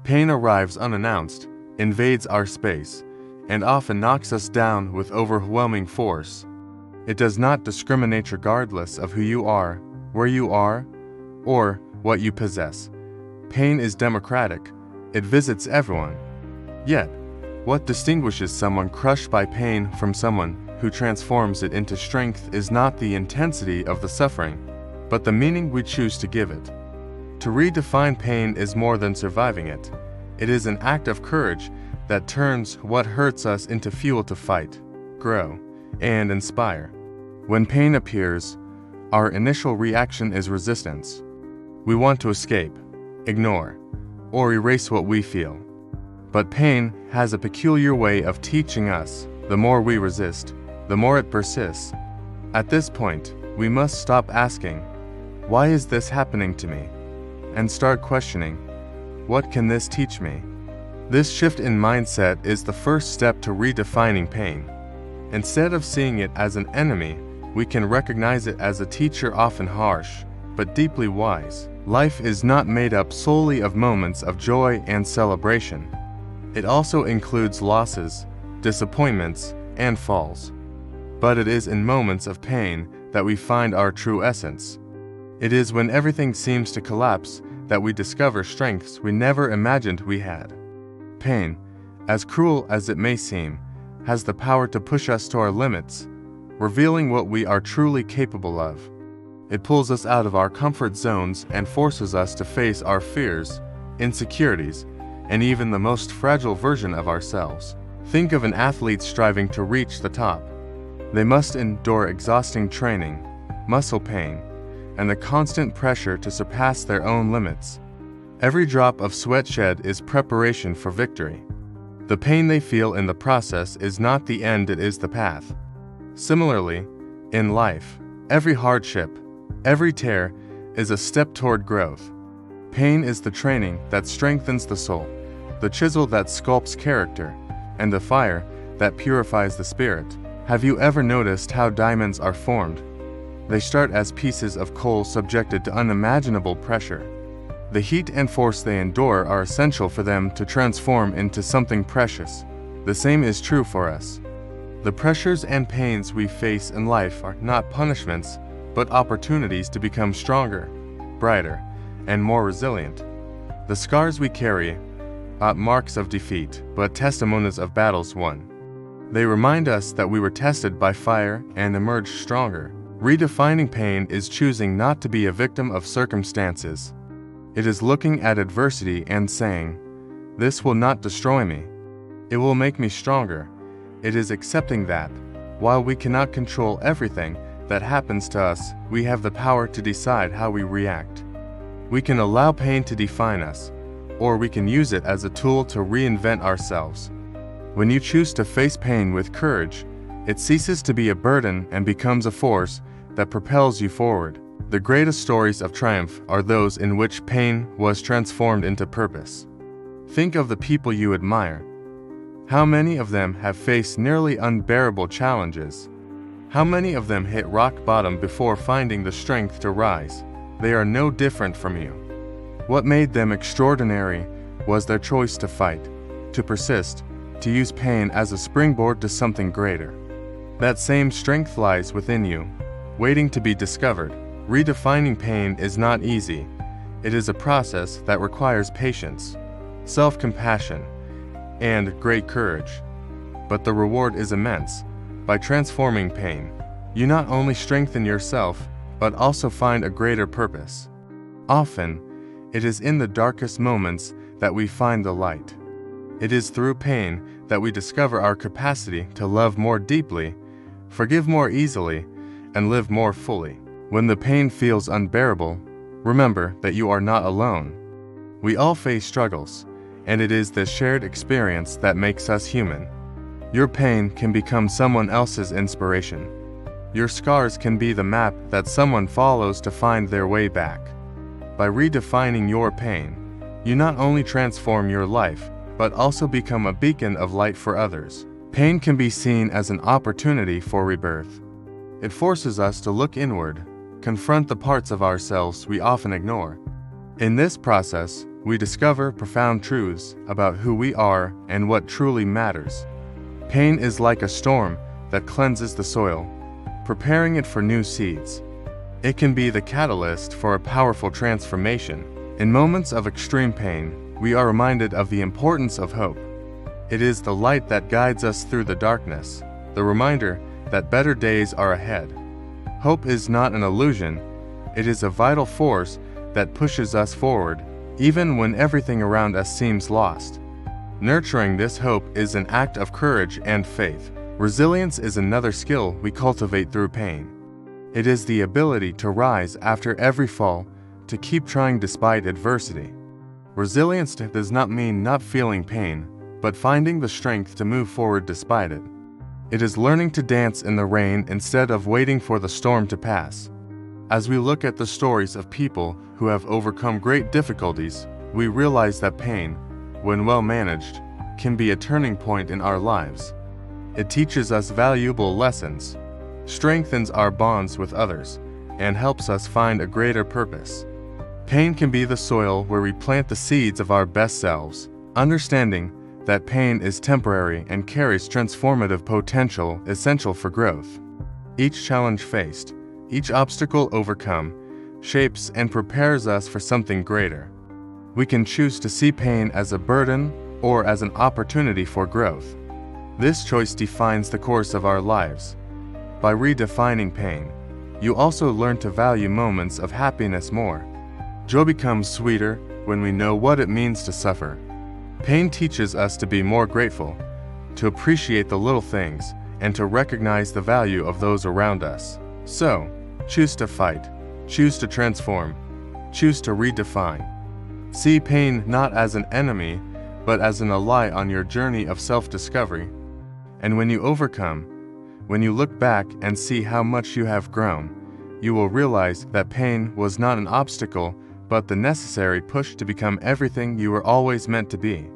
Pain arrives unannounced, invades our space, and often knocks us down with overwhelming force. It does not discriminate regardless of who you are, where you are, or what you possess. Pain is democratic. It visits everyone. Yet, what distinguishes someone crushed by pain from someone who transforms it into strength is not the intensity of the suffering, but the meaning we choose to give it. To redefine pain is more than surviving it. It is an act of courage that turns what hurts us into fuel to fight, grow, and inspire. When pain appears, our initial reaction is resistance. We want to escape, ignore, or erase what we feel. But pain has a peculiar way of teaching us. The more we resist, the more it persists. At this point, we must stop asking, "Why is this happening to me?" and start questioning, "What can this teach me?" This shift in mindset is the first step to redefining pain. Instead of seeing it as an enemy, we can recognize it as a teacher, often harsh, but deeply wise. Life is not made up solely of moments of joy and celebration. It also includes losses, disappointments, and falls. But it is in moments of pain that we find our true essence. It is when everything seems to collapse that we discover strengths we never imagined we had. Pain, as cruel as it may seem, has the power to push us to our limits, revealing what we are truly capable of. It pulls us out of our comfort zones and forces us to face our fears, insecurities, and even the most fragile version of ourselves. Think of an athlete striving to reach the top. They must endure exhausting training, muscle pain, and the constant pressure to surpass their own limits. Every drop of sweat shed is preparation for victory. The pain they feel in the process is not the end, it is the path. Similarly, in life, every hardship, every tear is a step toward growth. Pain is the training that strengthens the soul, the chisel that sculpts character, and the fire that purifies the spirit. Have you ever noticed how diamonds are formed? They start as pieces of coal subjected to unimaginable pressure. The heat and force they endure are essential for them to transform into something precious. The same is true for us. The pressures and pains we face in life are not punishments, but opportunities to become stronger, brighter, and more resilient. The scars we carry are marks of defeat, but testimonies of battles won. They remind us that we were tested by fire and emerged stronger. Redefining pain is choosing not to be a victim of circumstances. It is looking at adversity and saying, "This will not destroy me. It will make me stronger." It is accepting that, while we cannot control everything that happens to us, we have the power to decide how we react. We can allow pain to define us, or we can use it as a tool to reinvent ourselves. When you choose to face pain with courage, it ceases to be a burden and becomes a force that propels you forward. The greatest stories of triumph are those in which pain was transformed into purpose. Think of the people you admire. How many of them have faced nearly unbearable challenges? How many of them hit rock bottom before finding the strength to rise? They are no different from you. What made them extraordinary was their choice to fight, to persist, to use pain as a springboard to something greater. That same strength lies within you, waiting to be discovered. Redefining pain is not easy. It is a process that requires patience, self-compassion, and great courage. But the reward is immense. By transforming pain, you not only strengthen yourself, but also find a greater purpose. Often, it is in the darkest moments that we find the light. It is through pain that we discover our capacity to love more deeply, forgive more easily, and live more fully. When the pain feels unbearable, remember that you are not alone. We all face struggles, and it is this shared experience that makes us human. Your pain can become someone else's inspiration. Your scars can be the map that someone follows to find their way back. By redefining your pain, you not only transform your life, but also become a beacon of light for others. Pain can be seen as an opportunity for rebirth. It forces us to look inward, confront the parts of ourselves we often ignore. In this process, we discover profound truths about who we are and what truly matters. Pain is like a storm that cleanses the soil, preparing it for new seeds. It can be the catalyst for a powerful transformation. In moments of extreme pain, we are reminded of the importance of hope. It is the light that guides us through the darkness, the reminder that better days are ahead. Hope is not an illusion, it is a vital force that pushes us forward, even when everything around us seems lost. Nurturing this hope is an act of courage and faith. Resilience is another skill we cultivate through pain. It is the ability to rise after every fall, to keep trying despite adversity. Resilience does not mean not feeling pain, but finding the strength to move forward despite it. It is learning to dance in the rain instead of waiting for the storm to pass. As we look at the stories of people who have overcome great difficulties, we realize that pain, when well managed, can be a turning point in our lives. It teaches us valuable lessons, strengthens our bonds with others, and helps us find a greater purpose. Pain can be the soil where we plant the seeds of our best selves, understanding that pain is temporary and carries transformative potential essential for growth. Each challenge faced, each obstacle overcome, shapes and prepares us for something greater. We can choose to see pain as a burden or as an opportunity for growth. This choice defines the course of our lives. By redefining pain, you also learn to value moments of happiness more. Joy becomes sweeter when we know what it means to suffer. Pain teaches us to be more grateful, to appreciate the little things, and to recognize the value of those around us. So, choose to fight, choose to transform, choose to redefine. See pain not as an enemy, but as an ally on your journey of self-discovery. And when you overcome, when you look back and see how much you have grown, you will realize that pain was not an obstacle, but the necessary push to become everything you were always meant to be.